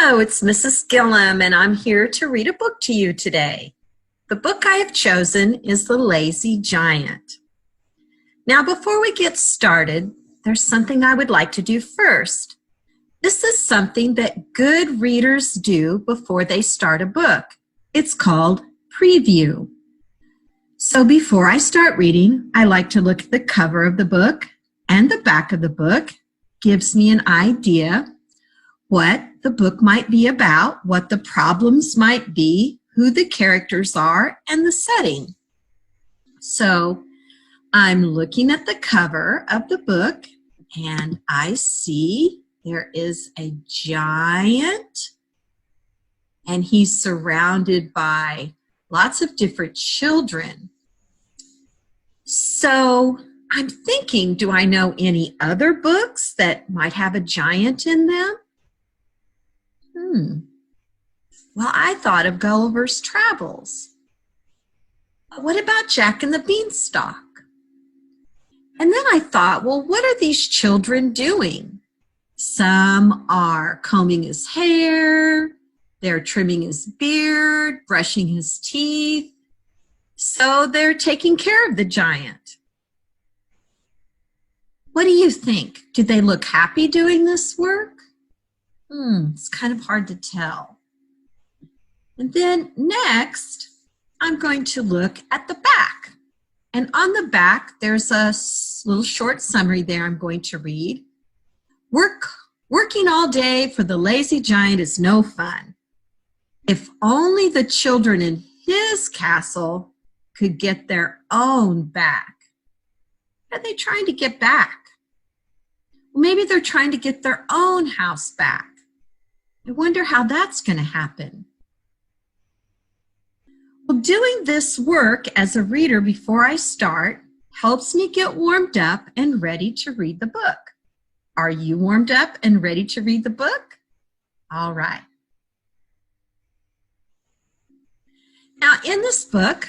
Hello, it's Mrs. Gillum, and I'm here to read a book to you today. The book I have chosen is The Lazy Giant. Now, before we get started, there's something I would like to do first. This is something that good readers do before they start a book. It's called preview. So before I start reading, I like to look at the cover of the book and the back of the book. Gives me an idea what the book might be about, what the problems might be, who the characters are, and the setting. So I'm looking at the cover of the book, and I see there is a giant, and he's surrounded by lots of different children. So I'm thinking, do I know any other books that might have a giant in them? Well, I thought of Gulliver's Travels. But what about Jack and the Beanstalk? And then I thought, well, what are these children doing? Some are combing his hair, they're trimming his beard, brushing his teeth. So they're taking care of the giant. What do you think? Do they look happy doing this work? It's kind of hard to tell. And then next, I'm going to look at the back. And on the back, there's a little short summary there I'm going to read. Working all day for the lazy giant is no fun. If only the children in his castle could get their own back. What are they trying to get back? Well, maybe they're trying to get their own house back. I wonder how that's going to happen. Well, doing this work as a reader before I start helps me get warmed up and ready to read the book. Are you warmed up and ready to read the book? All right. Now, in this book,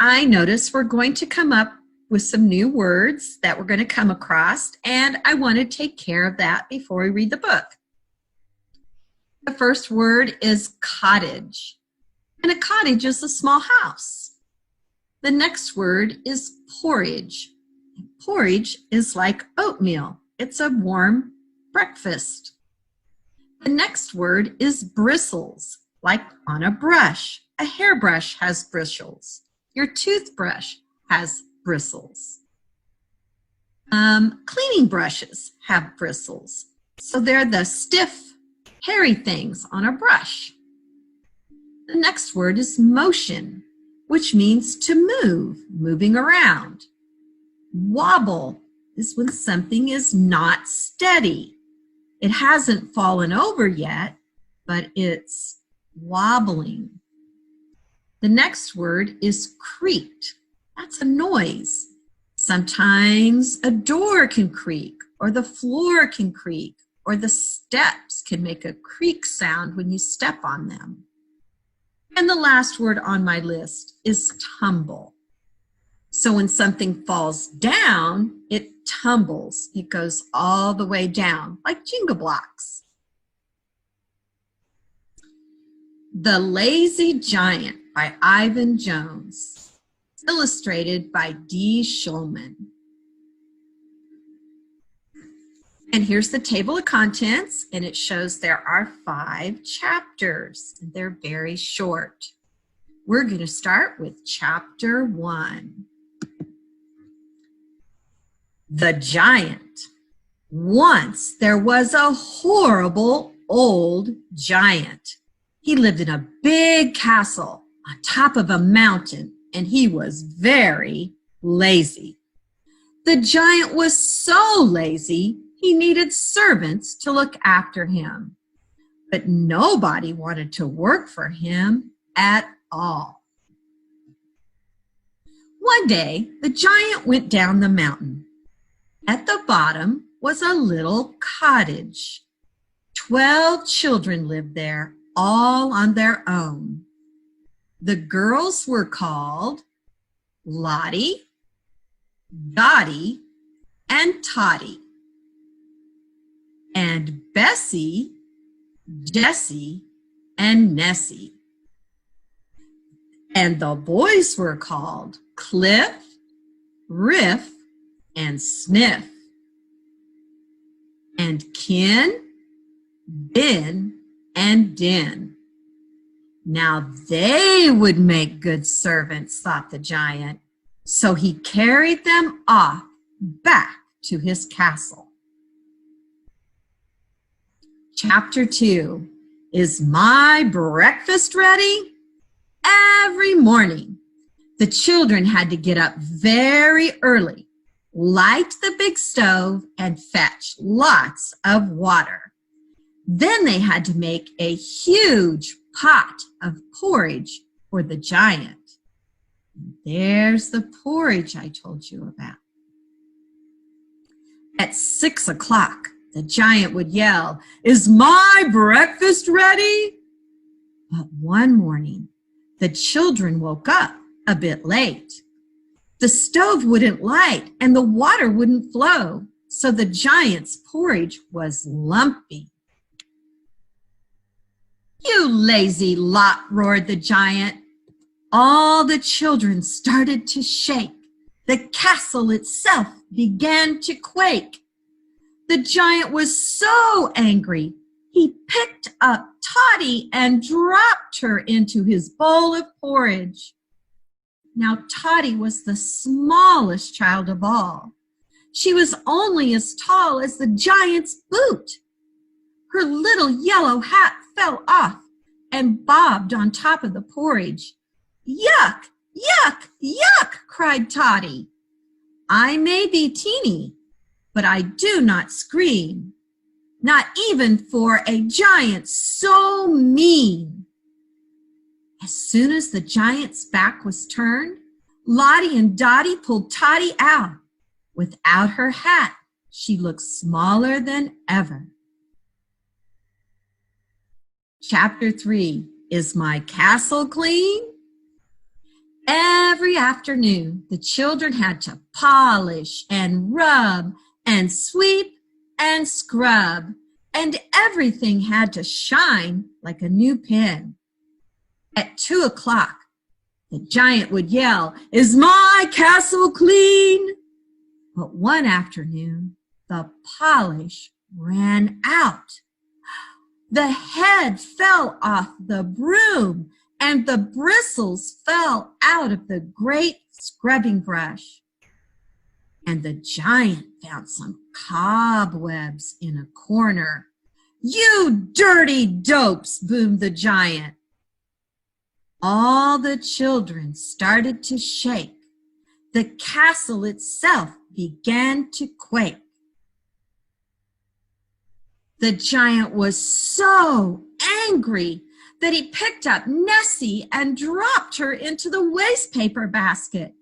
I notice we're going to come up with some new words that we're going to come across, and I want to take care of that before we read the book. The first word is cottage, and a cottage is a small house. The next word is porridge. Porridge is like oatmeal. It's a warm breakfast. The next word is bristles, like on a brush. A hairbrush has bristles. Your toothbrush has bristles. Cleaning brushes have bristles. So they're the stiff, hairy things on a brush. The next word is motion, which means to move, moving around. Wobble is when something is not steady. It hasn't fallen over yet, but it's wobbling. The next word is creaked. That's a noise. Sometimes a door can creak, or the floor can creak, or the steps can make a creak sound when you step on them. And the last word on my list is tumble. So when something falls down, it tumbles. It goes all the way down, like Jenga blocks. The Lazy Giant by Ivan Jones, illustrated by D. Schulman. And here's the table of contents, and it shows there are 5 chapters. They're very short. We're going to start with chapter 1. The Giant. Once there was a horrible old giant. He lived in a big castle on top of a mountain, and he was very lazy. The giant was so lazy, he needed servants to look after him. But nobody wanted to work for him at all. One day, the giant went down the mountain. At the bottom was a little cottage. 12 children lived there, all on their own. The girls were called Lottie, Dottie, and Toddy. And Bessie Jessie, and Nessie. And the boys were called Cliff, Riff, and Sniff. And Ken, Ben, and Den. Now they would make good servants, thought the giant. So he carried them off back to his castle. Chapter 2. Is my breakfast ready? Every morning, the children had to get up very early, light the big stove, and fetch lots of water. Then they had to make a huge pot of porridge for the giant. There's the porridge I told you about. At 6 o'clock, the giant would yell, "Is my breakfast ready?" But one morning, the children woke up a bit late. The stove wouldn't light and the water wouldn't flow, so the giant's porridge was lumpy. "You lazy lot," roared the giant. All the children started to shake. The castle itself began to quake. The giant was so angry, he picked up Toddy and dropped her into his bowl of porridge. Now Toddy was the smallest child of all. She was only as tall as the giant's boot. Her little yellow hat fell off and bobbed on top of the porridge. "Yuck, yuck, yuck," cried Toddy. "I may be teeny, but I do not scream, not even for a giant so mean." As soon as the giant's back was turned, Lottie and Dottie pulled Toddy out. Without her hat, she looked smaller than ever. Chapter 3. Is my castle clean? Every afternoon, the children had to polish and rub and sweep and scrub, and everything had to shine like a new pin. At 2 o'clock, the giant would yell, "Is my castle clean?" But one afternoon, the polish ran out. The head fell off the broom, and the bristles fell out of the great scrubbing brush. And the giant found some cobwebs in a corner. "You dirty dopes," boomed the giant. All the children started to shake. The castle itself began to quake. The giant was so angry that he picked up Nessie and dropped her into the waste paper basket.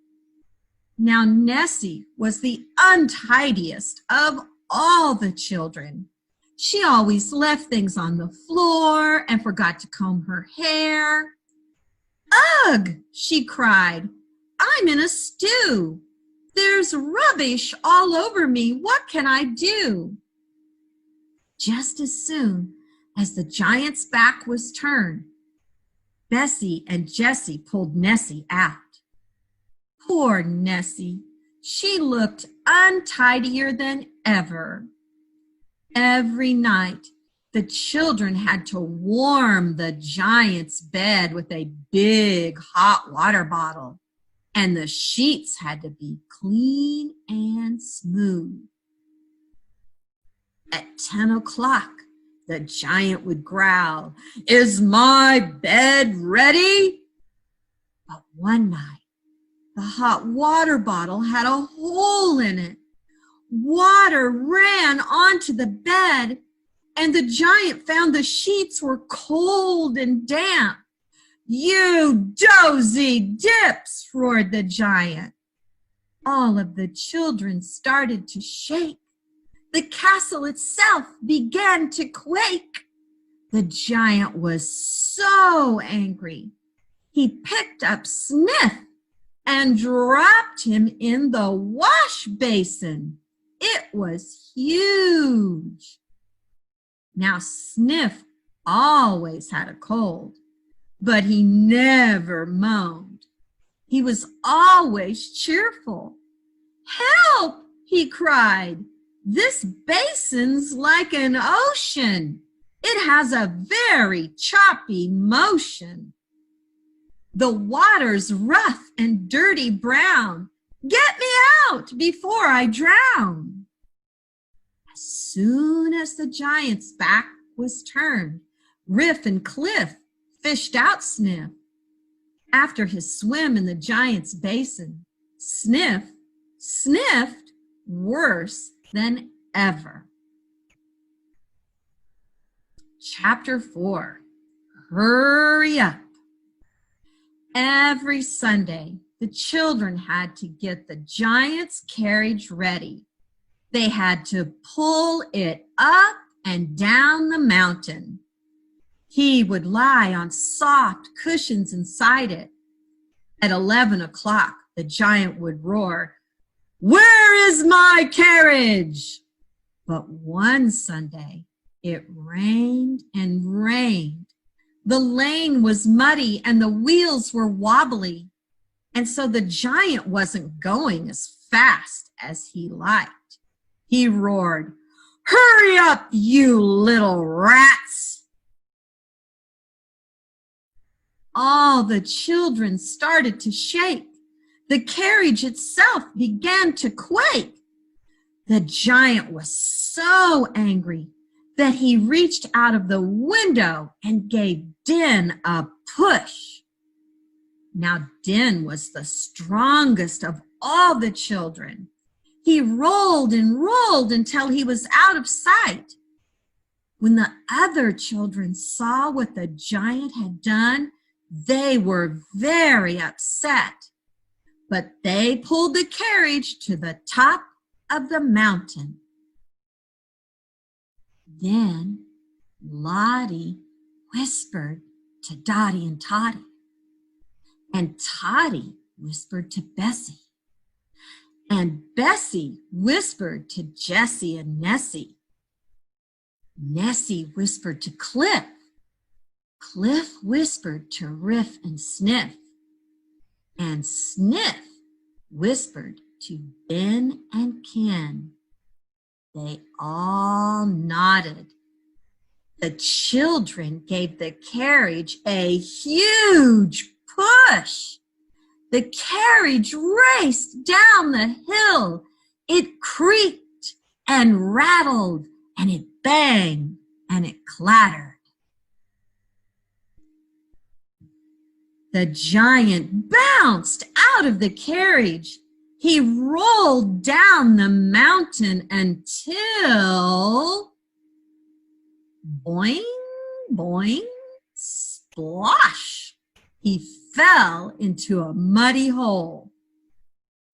Now Nessie was the untidiest of all the children. She always left things on the floor and forgot to comb her hair. "Ugh!" she cried. "I'm in a stew. There's rubbish all over me. What can I do?" Just as soon as the giant's back was turned, Bessie and Jessie pulled Nessie out. Poor Nessie, she looked untidier than ever. Every night, the children had to warm the giant's bed with a big hot water bottle, and the sheets had to be clean and smooth. At 10 o'clock, the giant would growl, "Is my bed ready?" But one night, the hot water bottle had a hole in it. Water ran onto the bed, and the giant found the sheets were cold and damp. "You dozy dips," roared the giant. All of the children started to shake. The castle itself began to quake. The giant was so angry. He picked up Sniff and dropped him in the wash basin. It was huge. Now Sniff always had a cold, but he never moaned. He was always cheerful. "Help!" he cried. "This basin's like an ocean. It has a very choppy motion. The water's rough and dirty brown. Get me out before I drown." As soon as the giant's back was turned, Riff and Cliff fished out Sniff. After his swim in the giant's basin, Sniff sniffed worse than ever. Chapter 4. Hurry up. Every Sunday, the children had to get the giant's carriage ready. They had to pull it up and down the mountain. He would lie on soft cushions inside it. At 11 o'clock, the giant would roar, "Where is my carriage?" But one Sunday, it rained and rained. The lane was muddy and the wheels were wobbly, and so the giant wasn't going as fast as he liked. He roared, "Hurry up, you little rats!" All the children started to shake. The carriage itself began to quake. The giant was so angry that he reached out of the window and gave Den a push. Now Den was the strongest of all the children. He rolled and rolled until he was out of sight. When the other children saw what the giant had done, they were very upset. But they pulled the carriage to the top of the mountain. Then Lottie whispered to Dottie and Toddy, and Toddy whispered to Bessie, and Bessie whispered to Jessie and Nessie. Nessie whispered to Cliff. Cliff whispered to Riff and Sniff, and Sniff whispered to Ben and Ken. They all nodded. The children gave the carriage a huge push. The carriage raced down the hill. It creaked and rattled, and it banged and it clattered. The giant bounced out of the carriage. He rolled down the mountain until boing, boing, splosh. He fell into a muddy hole.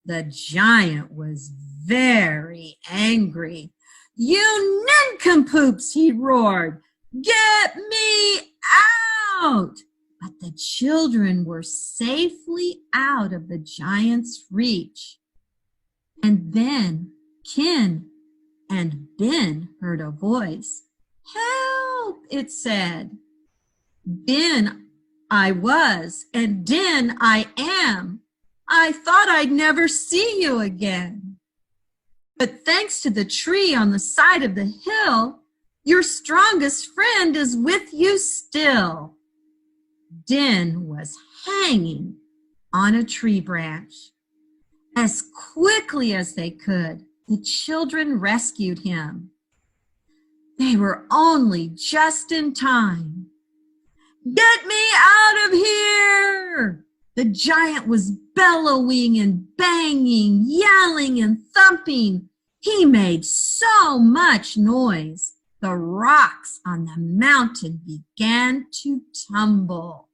The giant was very angry. "You nincompoops," he roared, "get me out!" But the children were safely out of the giant's reach. And then Ken and Ben heard a voice. "Help," it said. "Ben I was, and Den I am. I thought I'd never see you again. But thanks to the tree on the side of the hill, your strongest friend is with you still." Den was hanging on a tree branch. As quickly as they could, the children rescued him. They were only just in time. "Get me out of here!" The giant was bellowing and banging, yelling and thumping. He made so much noise, the rocks on the mountain began to tumble.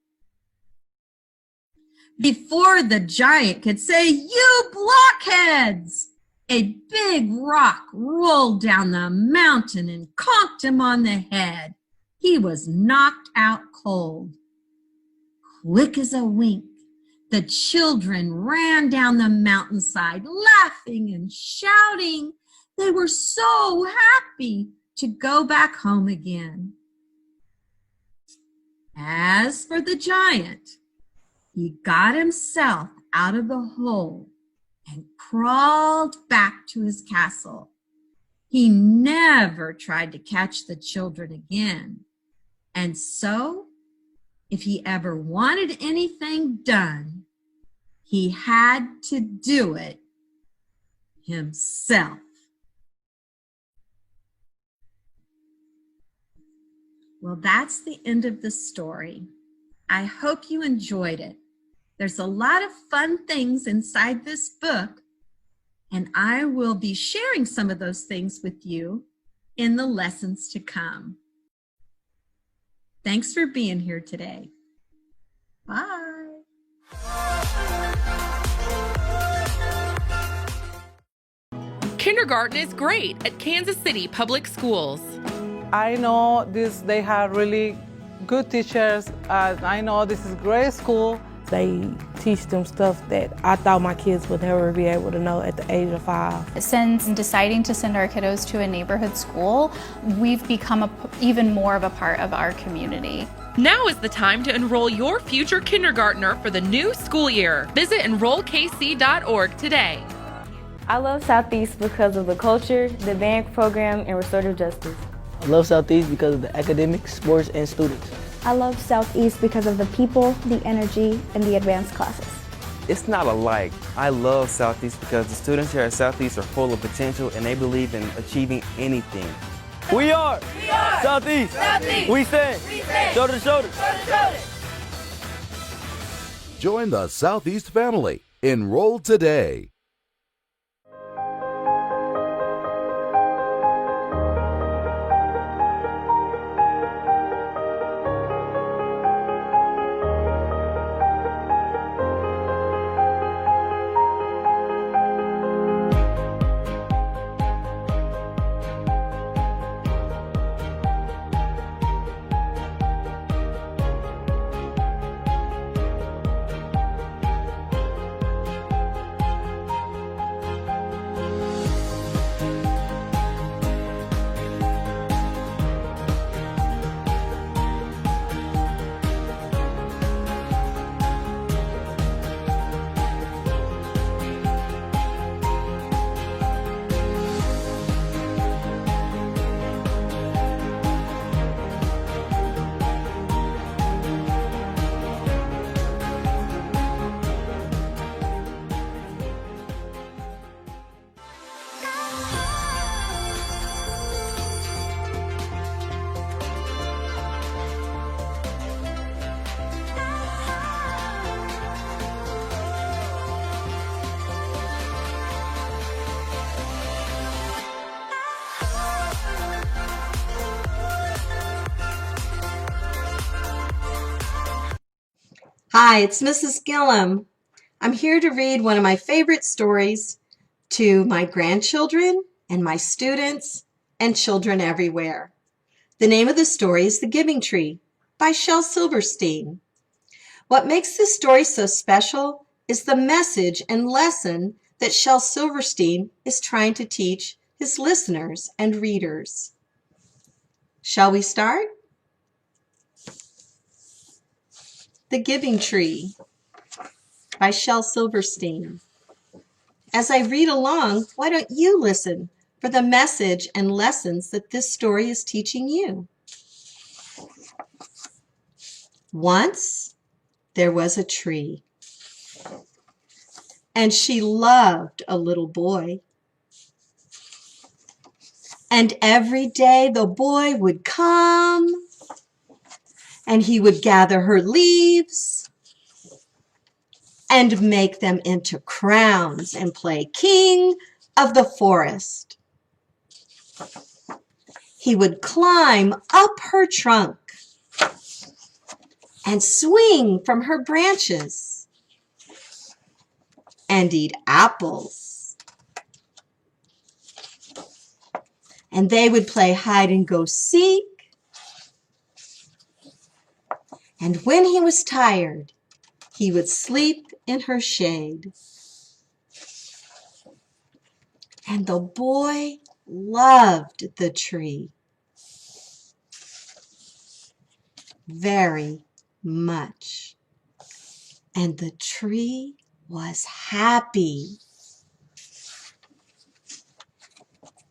Before the giant could say, "You blockheads!" a big rock rolled down the mountain and conked him on the head. He was knocked out cold. Quick as a wink, the children ran down the mountainside, laughing and shouting. They were so happy to go back home again. As for the giant, he got himself out of the hole and crawled back to his castle. He never tried to catch the children again. And so, if he ever wanted anything done, he had to do it himself. Well, that's the end of the story. I hope you enjoyed it. There's a lot of fun things inside this book, and I will be sharing some of those things with you in the lessons to come. Thanks for being here today. Bye. Kindergarten is great at Kansas City Public Schools. I know they have really good teachers. I know this is a great school. They teach them stuff that I thought my kids would never be able to know at the age of 5. Since deciding to send our kiddos to a neighborhood school, we've become even more of a part of our community. Now is the time to enroll your future kindergartner for the new school year. Visit enrollkc.org today. I love Southeast because of the culture, the band program, and restorative justice. I love Southeast because of the academics, sports, and students. I love Southeast because of the people, the energy, and the advanced classes. It's not alike. I love Southeast because the students here at Southeast are full of potential and they believe in achieving anything. We are Southeast. Southeast. We stand shoulder to shoulder. Join the Southeast family. Enroll today. Hi, it's Mrs. Gillum. I'm here to read one of my favorite stories to my grandchildren and my students and children everywhere. The name of the story is The Giving Tree by Shel Silverstein. What makes this story so special is the message and lesson that Shel Silverstein is trying to teach his listeners and readers. Shall we start? The Giving Tree by Shel Silverstein. As I read along, why don't you listen for the message and lessons that this story is teaching you? Once there was a tree, and she loved a little boy. And every day the boy would come, and he would gather her leaves and make them into crowns and play king of the forest. He would climb up her trunk and swing from her branches and eat apples. And they would play hide and go seek. And when he was tired, he would sleep in her shade. And the boy loved the tree very, much. And the tree was happy.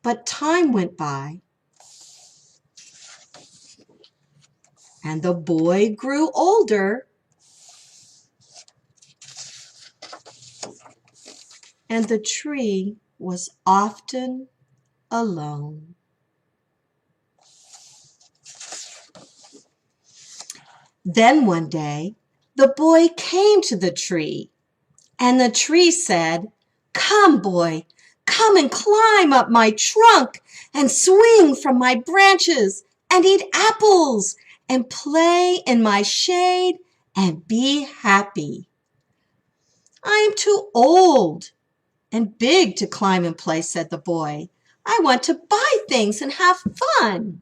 But time went by, and the boy grew older, and the tree was often alone. Then one day, the boy came to the tree, and the tree said, "Come, boy, come and climb up my trunk and swing from my branches and eat apples and play in my shade and be happy." "I am too old and big to climb and play," said the boy. "I want to buy things and have fun.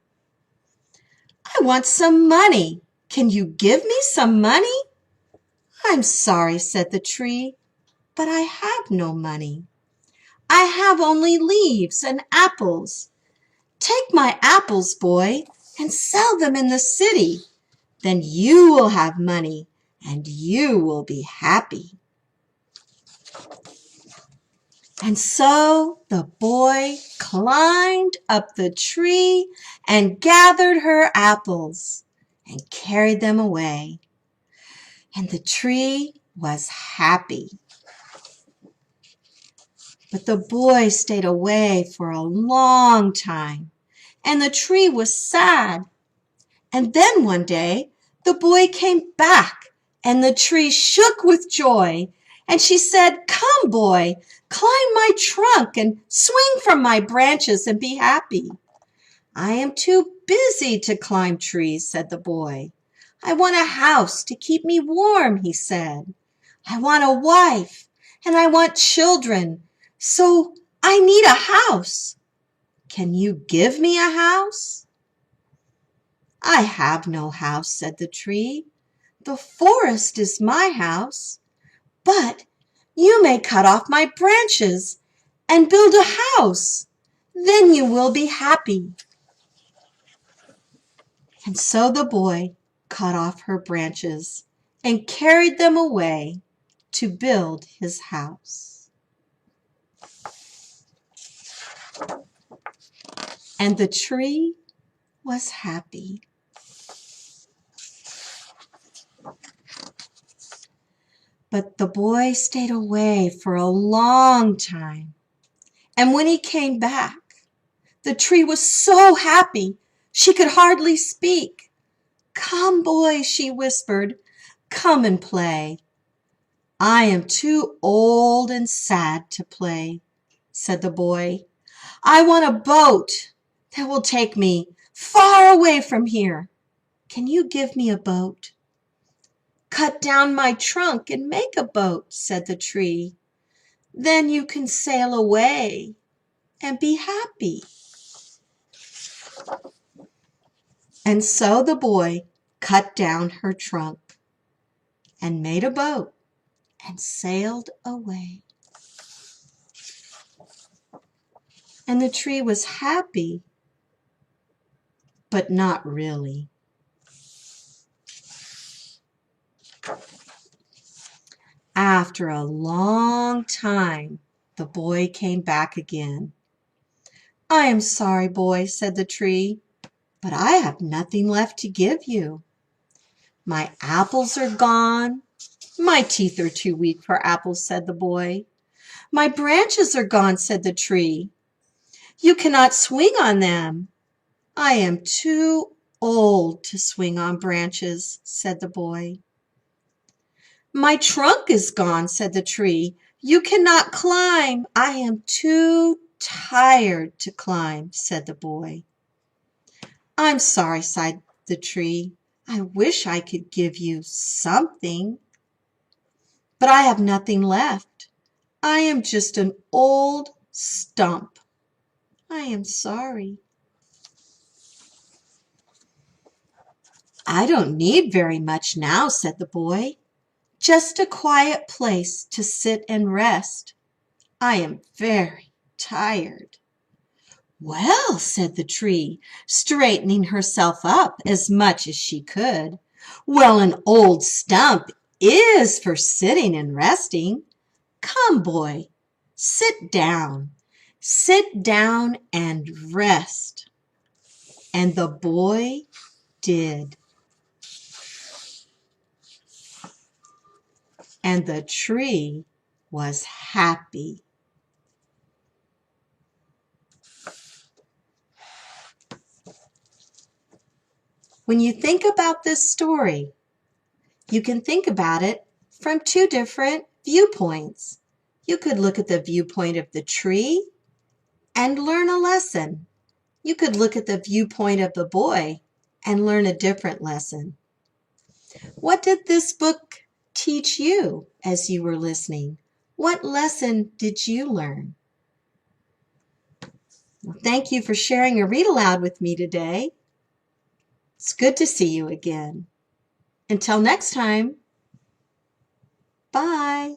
I want some money. Can you give me some money?" "I'm sorry," said the tree, "but I have no money. I have only leaves and apples. Take my apples, boy, and sell them in the city. Then you will have money and you will be happy." And so the boy climbed up the tree and gathered her apples and carried them away. And the tree was happy. But the boy stayed away for a long time, and the tree was sad. And then one day the boy came back, and the tree shook with joy. And she said, "Come, boy, climb my trunk and swing from my branches and be happy." "I am too busy to climb trees," said the boy. "I want a house to keep me warm," he said. "I want a wife and I want children, so I need a house. Can you give me a house?" "I have no house," said the tree. "The forest is my house. But you may cut off my branches and build a house. Then you will be happy." And so the boy cut off her branches and carried them away to build his house. And the tree was happy. But the boy stayed away for a long time. And when he came back, the tree was so happy she could hardly speak. "Come, boy," she whispered, "come and play." "I am too old and sad to play," said the boy. "I want a boat that will take me far away from here. Can you give me a boat?" "Cut down my trunk and make a boat," said the tree. "Then you can sail away and be happy." And so the boy cut down her trunk and made a boat and sailed away. And the tree was happy, but not really. After a long time, the boy came back again. "I am sorry, boy," said the tree, "but I have nothing left to give you. My apples are gone." "My teeth are too weak for apples," said the boy. "My branches are gone," said the tree. "You cannot swing on them." "I am too old to swing on branches," said the boy. "My trunk is gone," said the tree. "You cannot climb." "I am too tired to climb," said the boy. "I'm sorry," sighed the tree. "I wish I could give you something, but I have nothing left. I am just an old stump. I am sorry." "I don't need very much now," said the boy. "Just a quiet place to sit and rest. I am very tired." "Well," said the tree, straightening herself up as much as she could, Well, an old stump is for sitting and resting. Come, boy, sit down. Sit down and rest. And the boy did. And the tree was happy. When you think about this story, you can think about it from two different viewpoints. You could look at the viewpoint of the tree and learn a lesson. You could look at the viewpoint of the boy and learn a different lesson. What did this book teach you as you were listening? What lesson did you learn? Well, thank you for sharing a read aloud with me today. It's good to see you again. Until next time, bye.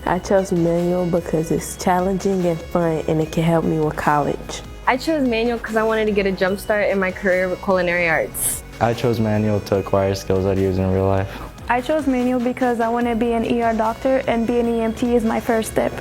I chose manual because it's challenging and fun, and it can help me with college. I chose manual because I wanted to get a jump start in my career with culinary arts. I chose manual to acquire skills I'd use in real life. I chose manual because I want to be an ER doctor, and being an EMT is my first step.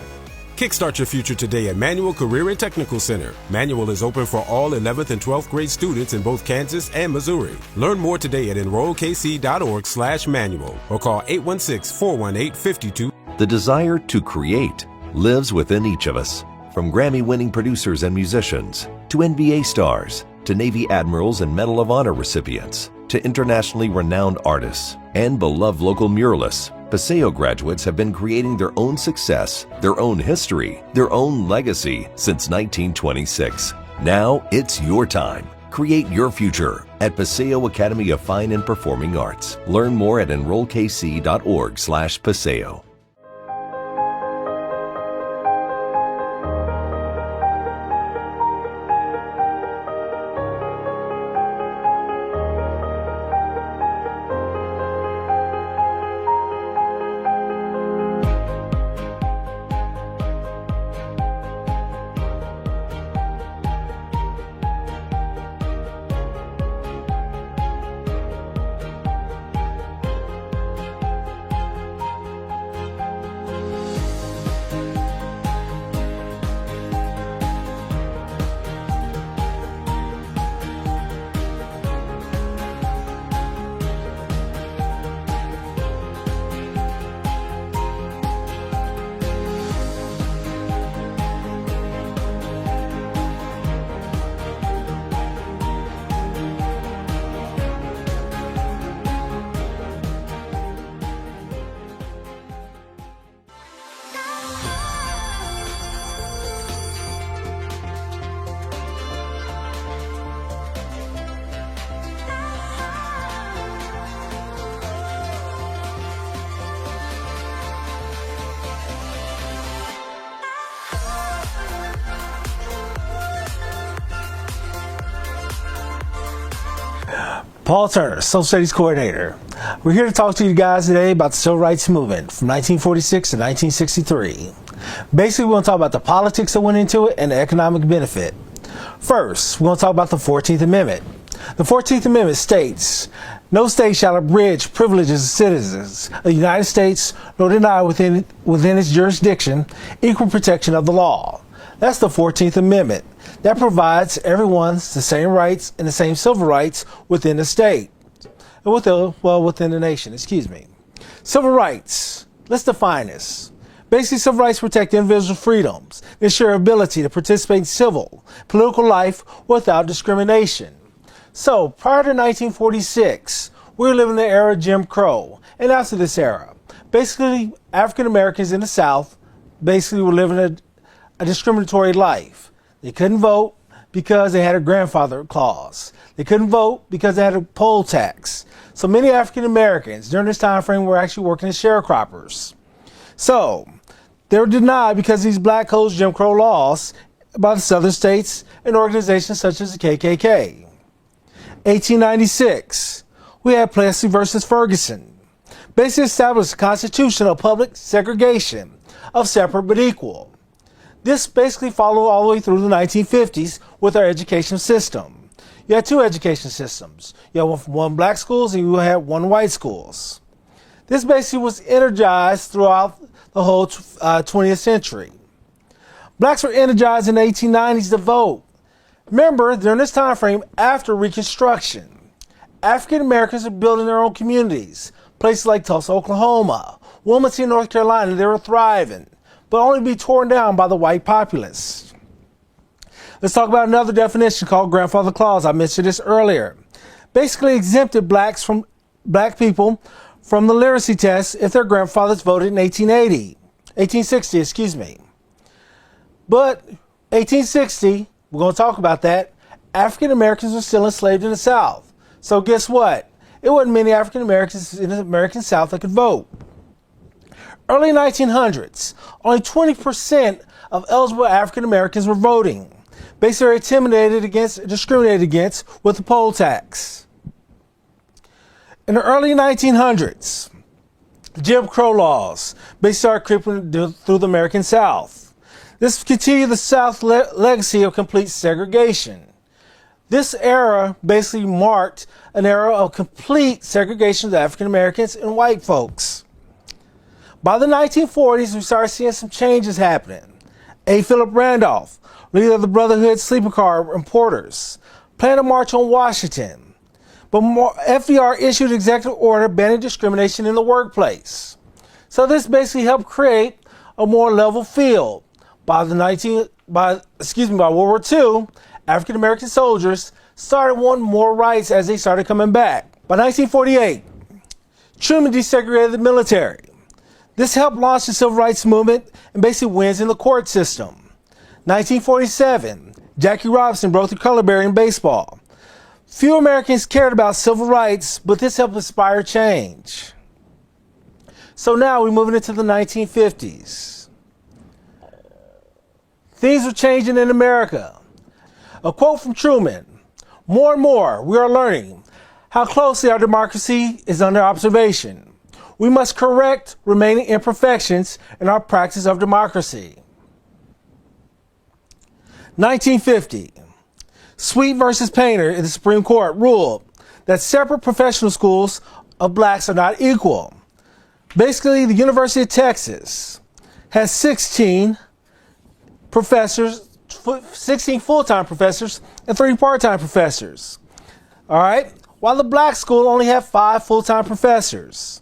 Kickstart your future today at Manual Career and Technical Center. Manual is open for all 11th and 12th grade students in both Kansas and Missouri. Learn more today at enrollkc.org/manual or call 816-418-52. The desire to create lives within each of us. From Grammy-winning producers and musicians, to NBA stars, to Navy admirals and Medal of Honor recipients, to internationally renowned artists and beloved local muralists, Paseo graduates have been creating their own success, their own history, their own legacy since 1926. Now it's your time. Create your future at Paseo Academy of Fine and Performing Arts. Learn more at enrollkc.org/Paseo. Paul Turner, Social Studies Coordinator. We're here to talk to you guys today about the Civil Rights Movement from 1946 to 1963. Basically, we want to talk about the politics that went into it and the economic benefit. First, we want to talk about the 14th Amendment. The 14th Amendment states, no state shall abridge privileges of citizens of the United States nor deny within its jurisdiction equal protection of the law. That's the 14th Amendment. That provides everyone the same rights and the same civil rights within the state. And within the nation, Civil rights. Let's define this. Basically, civil rights protect individual freedoms, ensure ability to participate in civil, political life without discrimination. So, prior to 1946, we were living in the era of Jim Crow. And after this era, basically, African Americans in the South were living a discriminatory life. They couldn't vote because they had a grandfather clause. They couldn't vote because they had a poll tax. So many African Americans during this time frame were actually working as sharecroppers. So they were denied because of these black codes, Jim Crow laws by the southern states and organizations such as the KKK. 1896, we had Plessy versus Ferguson. Basically established a constitution of public segregation of separate but equal. This basically followed all the way through the 1950s with our education system. You had two education systems. You had one black schools and you had one white schools. This basically was energized throughout the whole 20th century. Blacks were energized in the 1890s to vote. Remember, during this time frame, after Reconstruction, African Americans were building their own communities. Places like Tulsa, Oklahoma, Wilmington, North Carolina, they were thriving, but only to be torn down by the white populace. Let's talk about another definition called grandfather clause. I mentioned this earlier. Basically exempted black people from the literacy test if their grandfathers voted in 1860, excuse me. But 1860, we're going to talk about that, African Americans were still enslaved in the South. So guess what? It wasn't many African Americans in the American South that could vote. Early 1900s, only 20% of eligible African Americans were voting. Basically discriminated against with the poll tax. In the early 1900s, Jim Crow laws basically started creeping through the American South. This continued the South's legacy of complete segregation. This era basically marked an era of complete segregation of African Americans and white folks. By the 1940s, we started seeing some changes happening. A. Philip Randolph, leader of the Brotherhood sleeper car importers, planned a march on Washington. But FDR issued an executive order banning discrimination in the workplace. So this basically helped create a more level field. By World War II, African American soldiers started wanting more rights as they started coming back. By 1948, Truman desegregated the military. This helped launch the civil rights movement and basically wins in the court system. 1947, Jackie Robinson broke the color barrier in baseball. Few Americans cared about civil rights, but this helped inspire change. So now we're moving into the 1950s. Things were changing in America. A quote from Truman, "More and more we are learning how closely our democracy is under observation. We must correct remaining imperfections in our practice of democracy." 1950, Sweet versus Painter in the Supreme Court ruled that separate professional schools of blacks are not equal. Basically, the University of Texas has 16 full-time professors and 3 part-time professors. All right? While the black school only had 5 full-time professors.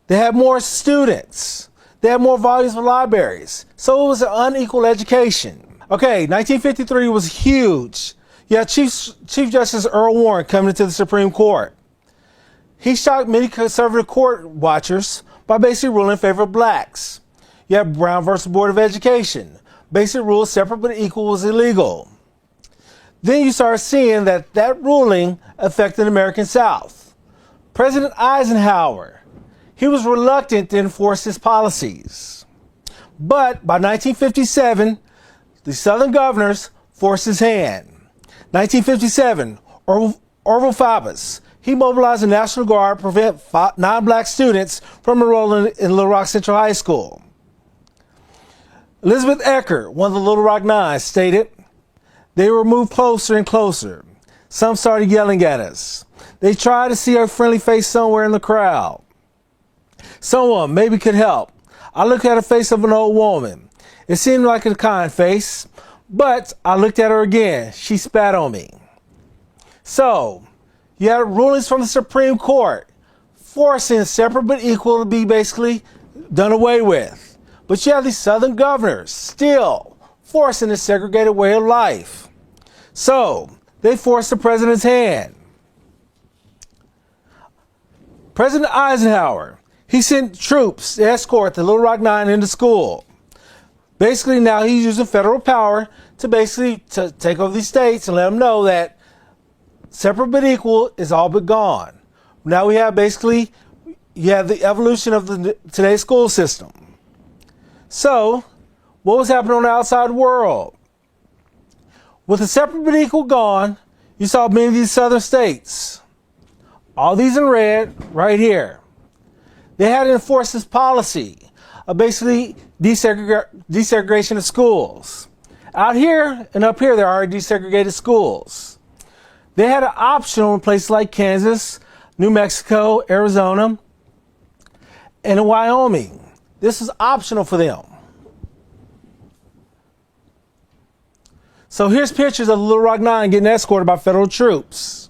They had more students. They had more volumes of libraries. So it was an unequal education. Okay, 1953 was huge. You had Chief Justice Earl Warren coming into the Supreme Court. He shocked many conservative court watchers by basically ruling in favor of blacks. You had Brown versus Board of Education. Basic rules separate but equal was illegal. Then you start seeing that ruling affected the American South. President Eisenhower, he was reluctant to enforce his policies. But by 1957, the Southern governors forced his hand. 1957, Orville Faubus, he mobilized the National Guard to prevent non-black students from enrolling in Little Rock Central High School. Elizabeth Eckert, one of the Little Rock Nine, stated, "They were moved closer and closer. Some started yelling at us. They tried to see our friendly face somewhere in the crowd. Someone maybe could help. I looked at the face of an old woman. It seemed like a kind face, but I looked at her again. She spat on me." So, you had rulings from the Supreme Court forcing separate but equal to be basically done away with. But you have these Southern governors still forcing this segregated way of life. So, they forced the president's hand. President Eisenhower, he sent troops to escort the Little Rock Nine into school. Basically, now he's using federal power to take over these states and let them know that separate but equal is all but gone. Now you have the evolution of today's school system. So, what was happening on the outside world? With the separate but equal gone, you saw many of these southern states. All these in red, right here. They had to enforce this policy of basically desegregation of schools. Out here and up here, there are desegregated schools. They had an optional in places like Kansas, New Mexico, Arizona, and in Wyoming. This is optional for them. So here's pictures of the Little Rock Nine getting escorted by federal troops.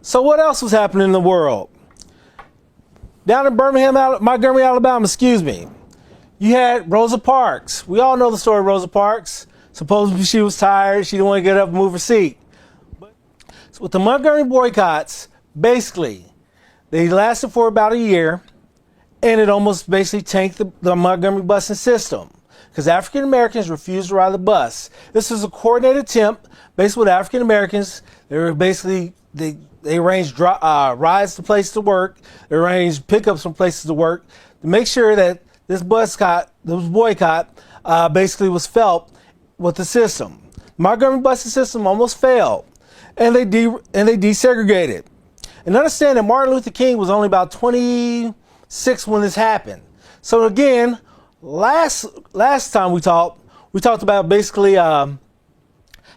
So what else was happening in the world? Down in Montgomery, Alabama, you had Rosa Parks. We all know the story of Rosa Parks. Supposedly she was tired. She didn't want to get up and move her seat. So with the Montgomery boycotts, basically, they lasted for about a year, and it almost basically tanked the Montgomery busing system because African Americans refused to ride the bus. This was a coordinated attempt, basically with African Americans. They were basically they arranged rides to places to work. They arranged pickups from places to work to make sure that this boycott basically was felt with the system. Montgomery busing system almost failed, and they desegregated. And understand that Martin Luther King was only about 26 when this happened. So again, last time we talked about basically how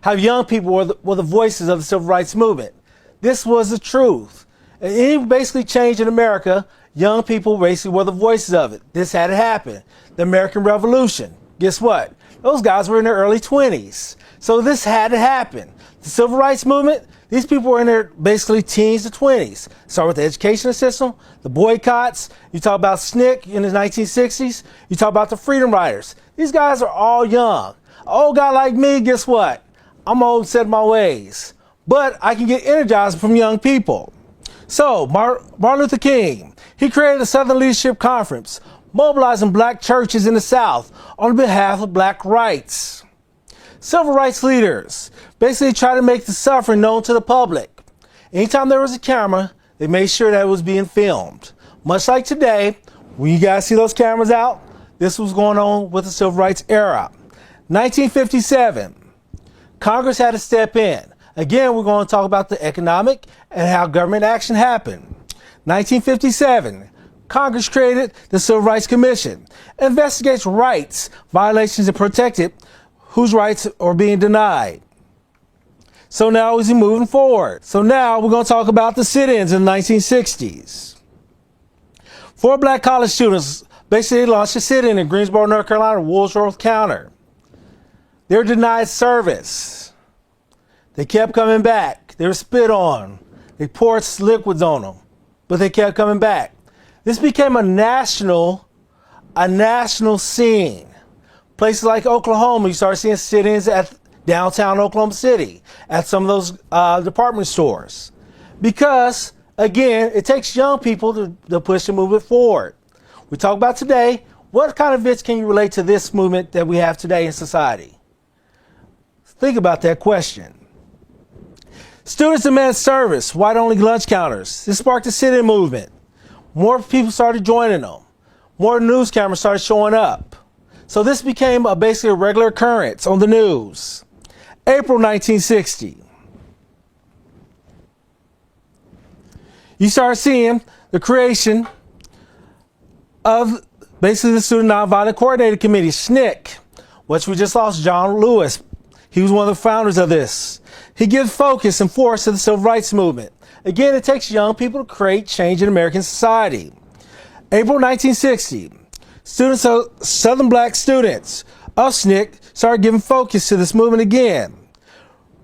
young people were the voices of the civil rights movement. This was the truth. And any basically change in America, young people basically were the voices of it. This had to happen. The American Revolution. Guess what? Those guys were in their early 20s. So this had to happen. The civil rights movement, these people were in their basically teens to 20s. Start with the education system, the boycotts. You talk about SNCC in the 1960s. You talk about the Freedom Riders. These guys are all young. An old guy like me, guess what? I'm old and set in my ways. But I can get energized from young people. So Martin Luther King, he created a Southern Leadership Conference, mobilizing black churches in the South on behalf of black rights. Civil rights leaders basically tried to make the suffering known to the public. Anytime there was a camera, they made sure that it was being filmed. Much like today, when you guys see those cameras out, this was going on with the civil rights era. 1957, Congress had to step in. Again, we're going to talk about the economic and how government action happened. 1957, Congress created the Civil Rights Commission. It investigates rights, violations, and protected whose rights are being denied. So now we're moving forward. So now we're going to talk about the sit-ins in the 1960s. 4 black college students basically launched a sit-in in Greensboro, North Carolina, Woolsworth County. They were denied service. They kept coming back. They were spit on. They poured liquids on them, but they kept coming back. This became a national scene. Places like Oklahoma, you start seeing sit-ins at downtown Oklahoma City, at some of those department stores. Because, again, it takes young people to push the movement forward. We talk about today, what kind of events can you relate to this movement that we have today in society? Think about that question. Students demand service, white-only lunch counters. This sparked the sit-in movement. More people started joining them. More news cameras started showing up. So this became basically a regular occurrence on the news. April 1960. You start seeing the creation of basically the Student Nonviolent Coordinating Committee, SNCC, which we just lost John Lewis. He was one of the founders of this. He gives focus and force to the civil rights movement. Again, it takes young people to create change in American society. April 1960, Southern black students of SNCC started giving focus to this movement again.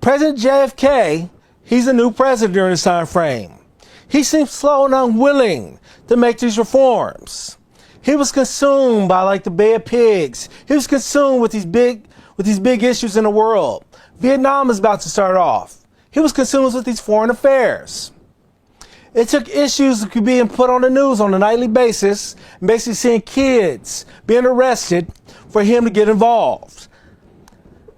President JFK, he's a new president during this time frame. He seems slow and unwilling to make these reforms. He was consumed by like the Bay of Pigs. He was consumed with these big issues in the world. Vietnam is about to start off. He was consumed with these foreign affairs. It took issues that could be put on the news on a nightly basis, and basically seeing kids being arrested for him to get involved.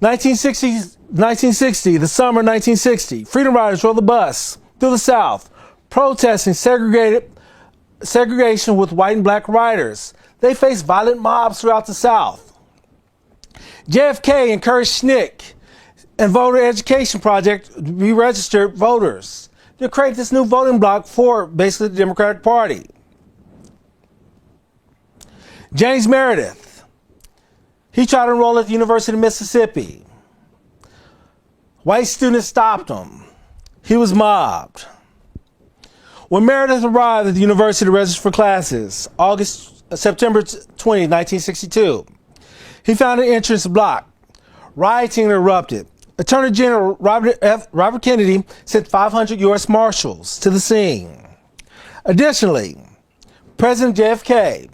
1960, the summer of 1960, Freedom Riders rode the bus through the South, protesting segregation with white and black riders. They faced violent mobs throughout the South. JFK encouraged SNCC and voter education project to be registered voters to create this new voting bloc for basically the Democratic Party. James Meredith, He tried to enroll at the University of Mississippi. White students stopped him. He was mobbed. When Meredith arrived at the university to register for classes, September 20, 1962, he found an entrance blocked. Rioting erupted. Attorney General Robert Kennedy sent 500 U.S. Marshals to the scene. Additionally, President JFK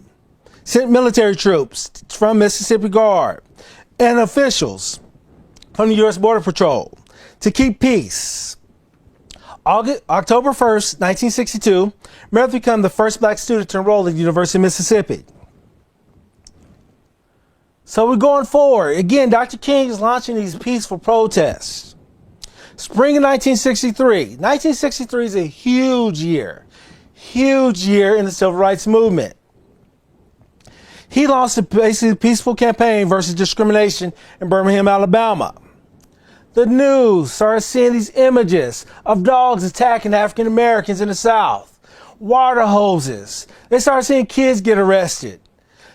sent military troops from Mississippi Guard and officials from the U.S. Border Patrol to keep peace. October 1st, 1962, Meredith became the first black student to enroll at the University of Mississippi. So we're going forward. Again, Dr. King is launching these peaceful protests. Spring of 1963. 1963 is a huge year in the civil rights movement. He launched a basically peaceful campaign versus discrimination in Birmingham, Alabama. The news started seeing these images of dogs attacking African Americans in the South, water hoses. They started seeing kids get arrested.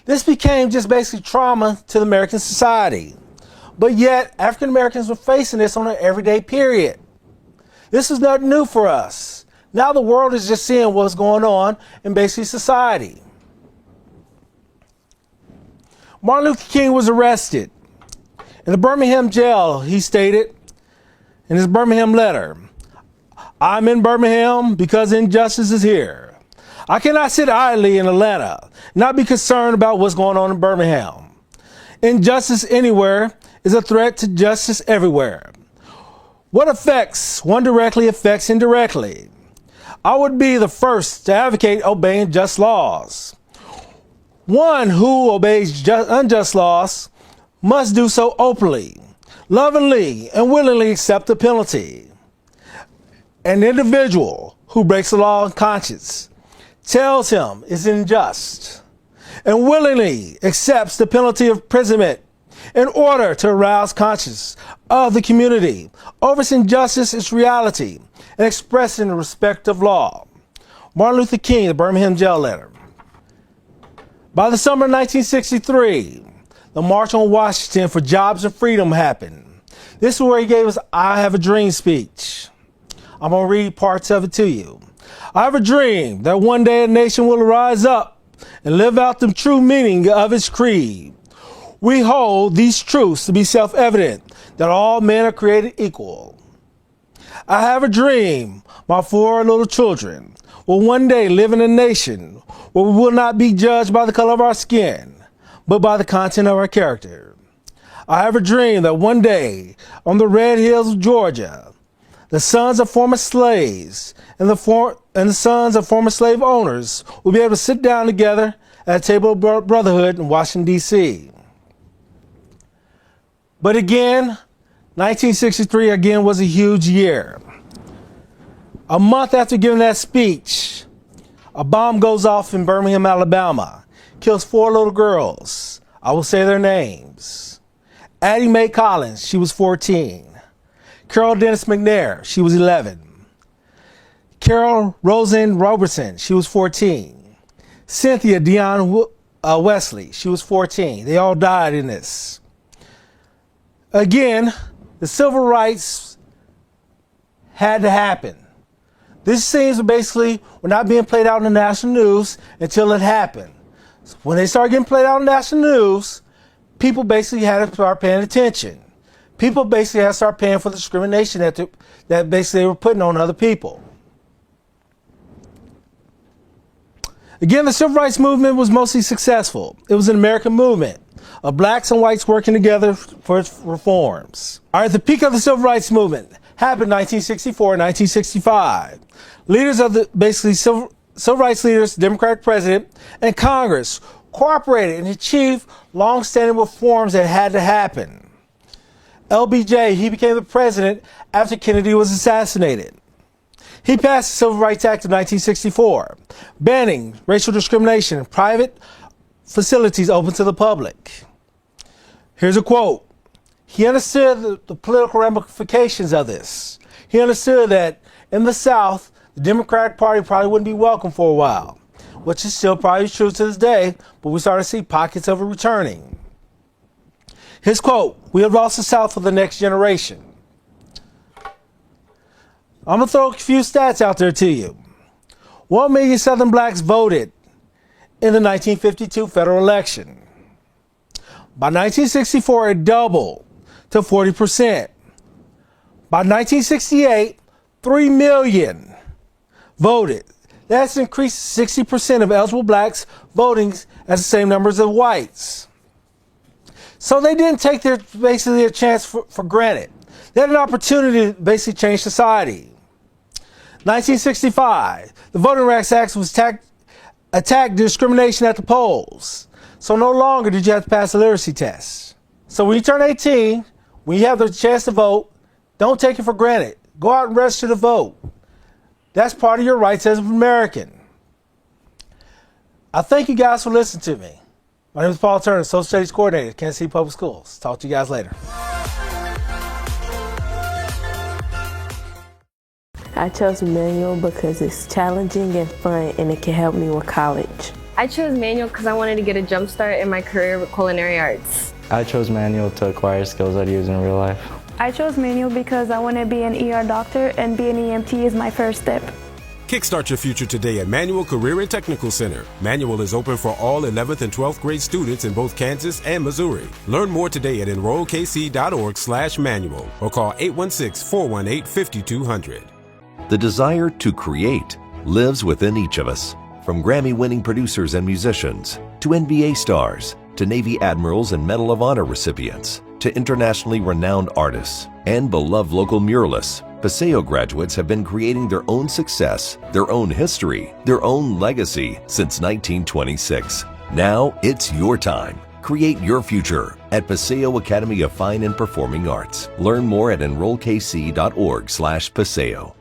This became just basically trauma to the American society. But yet, African Americans were facing this on an everyday period. This is nothing new for us. Now the world is just seeing what's going on in basically society. Martin Luther King was arrested. In the Birmingham jail, he stated in his Birmingham letter, "I'm in Birmingham because injustice is here. I cannot sit idly in Atlanta, not be concerned about what's going on in Birmingham. Injustice anywhere is a threat to justice everywhere. What affects one directly affects indirectly. I would be the first to advocate obeying just laws. One who obeys unjust laws must do so openly, lovingly, and willingly accept the penalty. An individual who breaks the law in conscience, tells him it's unjust, and willingly accepts the penalty of imprisonment in order to arouse conscience of the community over its injustice, its reality, and expressing the respect of law." Martin Luther King, the Birmingham jail letter. By the summer of 1963, the March on Washington for Jobs and Freedom happened. This is where he gave his "I Have a Dream" speech. I'm going to read parts of it to you. "I have a dream that one day a nation will rise up and live out the true meaning of its creed. We hold these truths to be self-evident, that all men are created equal. I have a dream my 4 little children will one day live in a nation where we will not be judged by the color of our skin, but by the content of our character. I have a dream that one day on the red hills of Georgia, the sons of former slaves and the sons of former slave owners will be able to sit down together at a table of brotherhood in Washington, D.C. But again, 1963 again was a huge year. A month after giving that speech, a bomb goes off in Birmingham, Alabama, kills 4 little girls. I will say their names. Addie Mae Collins, she was 14. Carol Dennis McNair, she was 11. Carol Roseanne Robertson, she was 14. Cynthia Dion Wesley, she was 14. They all died in this. Again, the civil rights had to happen. These things basically were not being played out in the national news until it happened. So when they started getting played out in the national news, people basically had to start paying attention. People basically had to start paying for the discrimination that basically they were putting on other people. Again, the civil rights movement was mostly successful. It was an American movement of blacks and whites working together for its reforms. All right, the peak of the civil rights movement happened in 1964 and 1965. Leaders of the basically civil rights leaders, Democratic president, and Congress cooperated and achieved long-standing reforms that had to happen. LBJ, he became the president after Kennedy was assassinated. He passed the Civil Rights Act of 1964, banning racial discrimination in private facilities open to the public. Here's a quote. He understood the political ramifications of this. He understood that in the South, the Democratic Party probably wouldn't be welcome for a while, which is still probably true to this day, but we started to see pockets of it returning. His quote, "We have lost the South for the next generation." I'm going to throw a few stats out there to you. 1 million Southern blacks voted in the 1952 federal election. By 1964, it doubled to 40%. By 1968, 3 million voted. That's increased 60% of eligible blacks voting as the same numbers of whites. So they didn't take their chance for granted. They had an opportunity to basically change society. 1965, the Voting Rights Act was attacked discrimination at the polls. So no longer did you have to pass a literacy test. So when you turn 18, when you have the chance to vote, don't take it for granted. Go out and register to vote. That's part of your rights as an American. I thank you guys for listening to me. My name is Paul Turner, Social Studies Coordinator at Kansas City Public Schools. Talk to you guys later. I chose manual because it's challenging and fun, and it can help me with college. I chose manual because I wanted to get a jump start in my career with culinary arts. I chose manual to acquire skills I'd use in real life. I chose manual because I want to be an ER doctor, and being an EMT is my first step. Kickstart your future today at Manual Career and Technical Center. Manual is open for all 11th and 12th grade students in both Kansas and Missouri. Learn more today at enrollkc.org/manual or call 816-418-5200. The desire to create lives within each of us. From Grammy-winning producers and musicians, to NBA stars, to Navy admirals and Medal of Honor recipients, to internationally renowned artists, and beloved local muralists, Paseo graduates have been creating their own success, their own history, their own legacy since 1926. Now it's your time. Create your future at Paseo Academy of Fine and Performing Arts. Learn more at enrollkc.org/Paseo.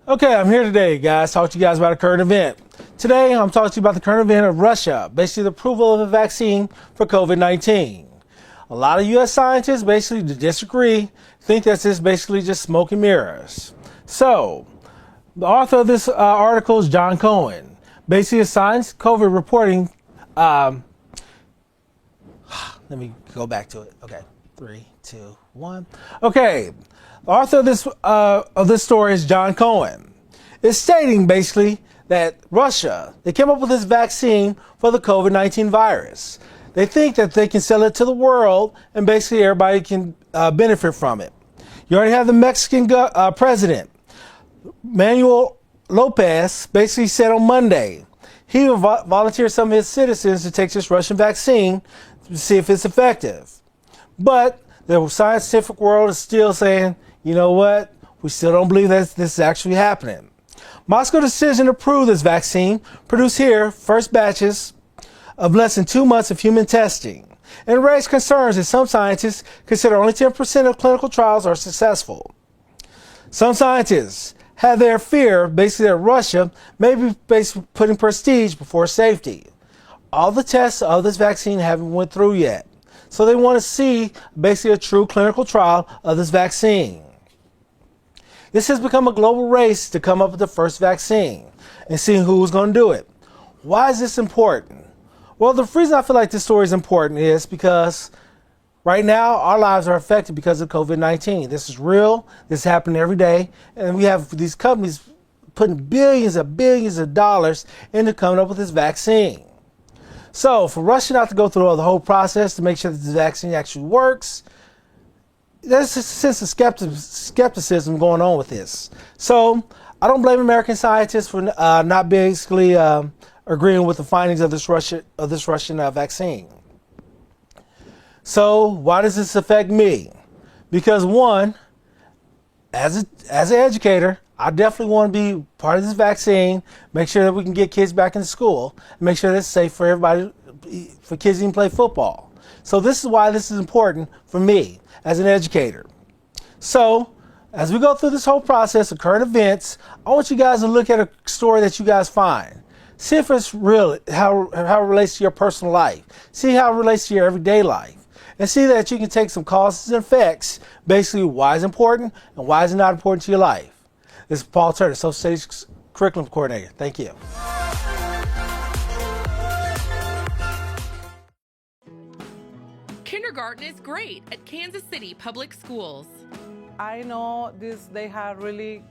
Okay, I'm here today, guys, talk to you guys about a current event. Today, I'm talking to you about the current event of Russia, basically the approval of a vaccine for COVID-19. A lot of U.S. scientists basically disagree, think that's basically just smoke and mirrors. So, the author of this article is John Cohen. Basically, a science COVID reporting. Let me go back to it. Okay, 3, 2, 1. Okay. The author of this story is John Cohen. It's stating basically that Russia, they came up with this vaccine for the COVID-19 virus. They think that they can sell it to the world and basically everybody can benefit from it. You already have the Mexican president, Manuel Lopez, basically said on Monday he will volunteer some of his citizens to take this Russian vaccine to see if it's effective. But the scientific world is still saying, you know what? We still don't believe that this is actually happening. Moscow's decision to approve this vaccine produced here first batches of less than 2 months of human testing and raised concerns that some scientists consider only 10% of clinical trials are successful. Some scientists have their fear basically that Russia may be basically putting prestige before safety. All the tests of this vaccine haven't went through yet. So they want to see basically a true clinical trial of this vaccine. This has become a global race to come up with the first vaccine and seeing who's going to do it. Why is this important? Well, the reason I feel like this story is important is because right now our lives are affected because of COVID-19. This is real. This is happening every day. And we have these companies putting billions of dollars into coming up with this vaccine. So for rushing out to go through the whole process to make sure that the vaccine actually works, there's a sense of skepticism going on with this. So I don't blame American scientists for not basically agreeing with the findings of this Russian vaccine. So why does this affect me? Because one, as an educator, I definitely want to be part of this vaccine, make sure that we can get kids back into school, and make sure that it's safe for everybody, for kids to even play football. So this is why this is important for me as an educator. So as we go through this whole process of current events, I want you guys to look at a story that you guys find. See if it's real, how it relates to your personal life. See how it relates to your everyday life. And see that you can take some causes and effects, basically why it's important and why is it not important to your life. This is Paul Turner, Social Studies Curriculum Coordinator. Thank you. Kindergarten is great at Kansas City Public Schools. I know they have really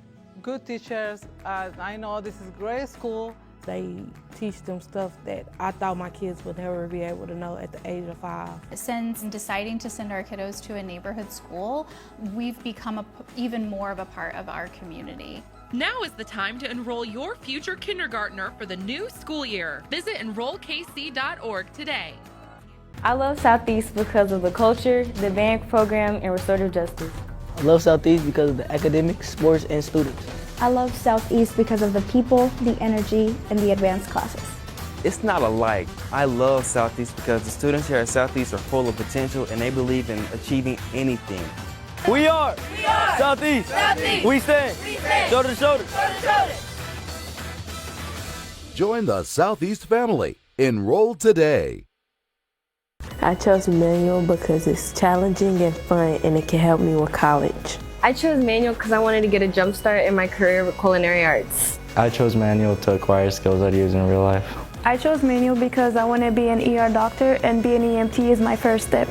good teachers. I know this is a great school. They teach them stuff that I thought my kids would never be able to know at the age of 5. Since deciding to send our kiddos to a neighborhood school, we've become even more of a part of our community. Now is the time to enroll your future kindergartner for the new school year. Visit enrollkc.org today. I love Southeast because of the culture, the band program, and restorative justice. I love Southeast because of the academics, sports, and students. I love Southeast because of the people, the energy, and the advanced classes. It's not alike. I love Southeast because the students here at Southeast are full of potential and they believe in achieving anything. We are Southeast. Southeast. We stand shoulder to shoulder. Join the Southeast family. Enroll today. I chose manual because it's challenging and fun and it can help me with college. I chose manual because I wanted to get a jump start in my career with culinary arts. I chose manual to acquire skills I'd use in real life. I chose manual because I want to be an ER doctor and be an EMT is my first step.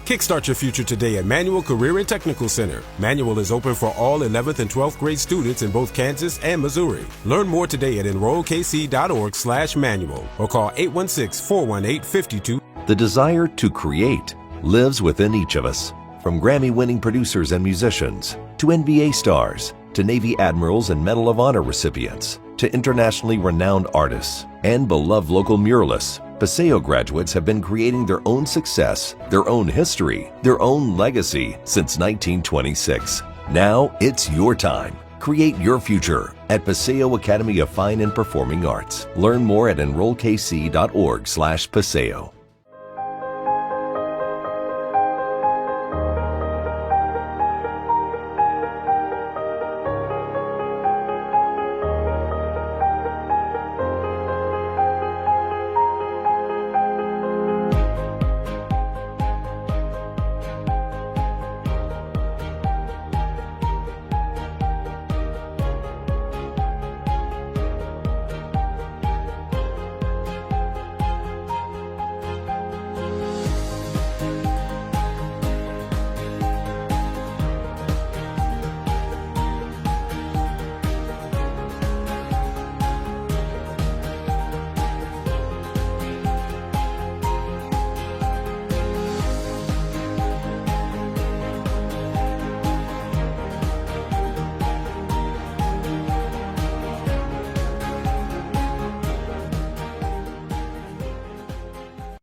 Kickstart your future today at Manual Career and Technical Center. Manual is open for all 11th and 12th grade students in both Kansas and Missouri. Learn more today at enrollkc.org/manual or call 816-418-52. The desire to create lives within each of us. From Grammy-winning producers and musicians, to NBA stars, to Navy admirals and Medal of Honor recipients, to internationally renowned artists, and beloved local muralists, Paseo graduates have been creating their own success, their own history, their own legacy since 1926. Now it's your time. Create your future at Paseo Academy of Fine and Performing Arts. Learn more at enrollkc.org/Paseo.